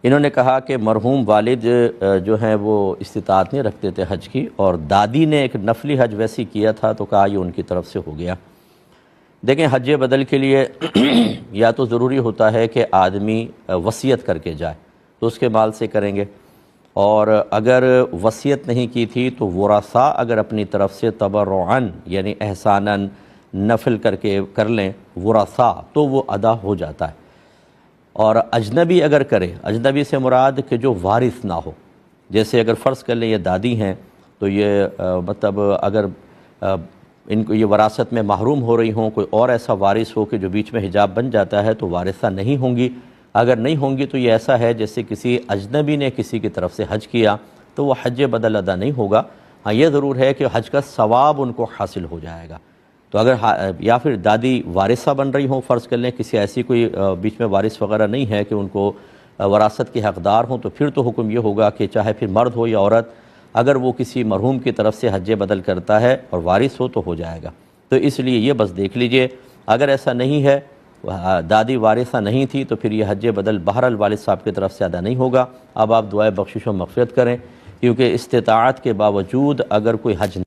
انہوں نے کہا کہ مرحوم والد جو ہیں وہ استطاعت نہیں رکھتے تھے حج کی، اور دادی نے ایک نفلی حج ویسی کیا تھا تو کہا یہ ان کی طرف سے ہو گیا۔ دیکھیں، حج بدل کے لیے یا تو ضروری ہوتا ہے کہ آدمی وصیت کر کے جائے تو اس کے مال سے کریں گے، اور اگر وصیت نہیں کی تھی تو ورثاء اگر اپنی طرف سے تبرعاً یعنی احساناً نفل کر کے کر لیں ورثاء تو وہ ادا ہو جاتا ہے۔ اور اجنبی اگر کرے، اجنبی سے مراد کہ جو وارث نہ ہو، جیسے اگر فرض کر لیں یہ دادی ہیں تو یہ مطلب اگر ان کو یہ وراثت میں محروم ہو رہی ہوں، کوئی اور ایسا وارث ہو کہ جو بیچ میں حجاب بن جاتا ہے تو وارثہ نہیں ہوں گی۔ اگر نہیں ہوں گی تو یہ ایسا ہے جیسے کسی اجنبی نے کسی کی طرف سے حج کیا تو وہ حج بدل ادا نہیں ہوگا۔ ہاں یہ ضرور ہے کہ حج کا ثواب ان کو حاصل ہو جائے گا۔ تو اگر یا پھر دادی وارثہ بن رہی ہوں، فرض کر لیں کسی ایسی کوئی بیچ میں وارث وغیرہ نہیں ہے کہ ان کو وراثت کے حقدار ہوں، تو پھر تو حکم یہ ہوگا کہ چاہے پھر مرد ہو یا عورت، اگر وہ کسی مرحوم کی طرف سے حج بدل کرتا ہے اور وارث ہو تو ہو جائے گا۔ تو اس لیے یہ بس دیکھ لیجئے، اگر ایسا نہیں ہے، دادی وارثہ نہیں تھی، تو پھر یہ حج بدل بہرحال والد صاحب کی طرف سے ادا نہیں ہوگا۔ اب آپ دعائے بخشش و مغفرت کریں، کیونکہ استطاعت کے باوجود اگر کوئی حج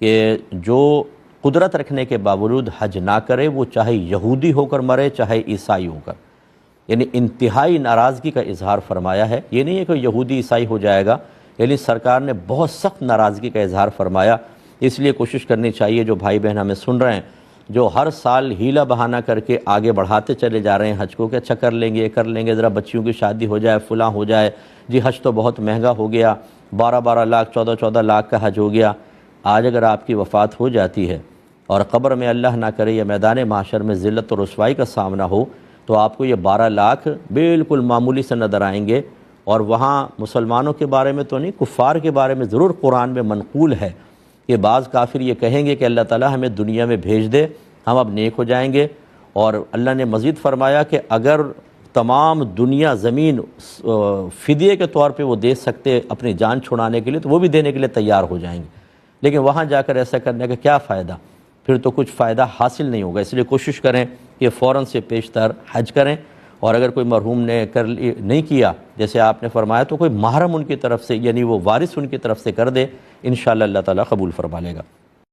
کہ جو قدرت رکھنے کے باوجود حج نہ کرے، وہ چاہے یہودی ہو کر مرے چاہے عیسائی ہو کر، یعنی انتہائی ناراضگی کا اظہار فرمایا ہے۔ یہ نہیں ہے کہ یہودی عیسائی ہو جائے گا، یعنی سرکار نے بہت سخت ناراضگی کا اظہار فرمایا۔ اس لیے کوشش کرنی چاہیے جو بھائی بہن ہمیں سن رہے ہیں، جو ہر سال ہیلا بہانہ کر کے آگے بڑھاتے چلے جا رہے ہیں حج کو کہ اچھا کر لیں گے کر لیں گے، ذرا بچیوں کی شادی ہو جائے، فلاں ہو جائے، جی حج تو بہت مہنگا ہو گیا، 12 لاکھ 14 لاکھ کا حج ہو گیا۔ آج اگر آپ کی وفات ہو جاتی ہے اور قبر میں اللہ نہ کرے یا میدان محشر میں ذلت و رسوائی کا سامنا ہو، تو آپ کو یہ 12 لاکھ بالکل معمولی سے نظر آئیں گے۔ اور وہاں مسلمانوں کے بارے میں تو نہیں، کفار کے بارے میں ضرور قرآن میں منقول ہے کہ بعض کافر یہ کہیں گے کہ اللہ تعالیٰ ہمیں دنیا میں بھیج دے، ہم اب نیک ہو جائیں گے۔ اور اللہ نے مزید فرمایا کہ اگر تمام دنیا زمین فدیے کے طور پہ وہ دے سکتے اپنی جان چھڑانے کے لیے تو وہ بھی دینے کے لیے تیار ہو جائیں گے، لیکن وہاں جا کر ایسا کرنے کا کیا فائدہ، پھر تو کچھ فائدہ حاصل نہیں ہوگا۔ اس لیے کوشش کریں کہ فوراً سے پیشتر حج کریں، اور اگر کوئی مرحوم نے نہیں کیا جیسے آپ نے فرمایا تو کوئی محرم ان کی طرف سے یعنی وہ وارث ان کی طرف سے کر دے، انشاءاللہ اللہ تعالیٰ قبول فرما لے گا۔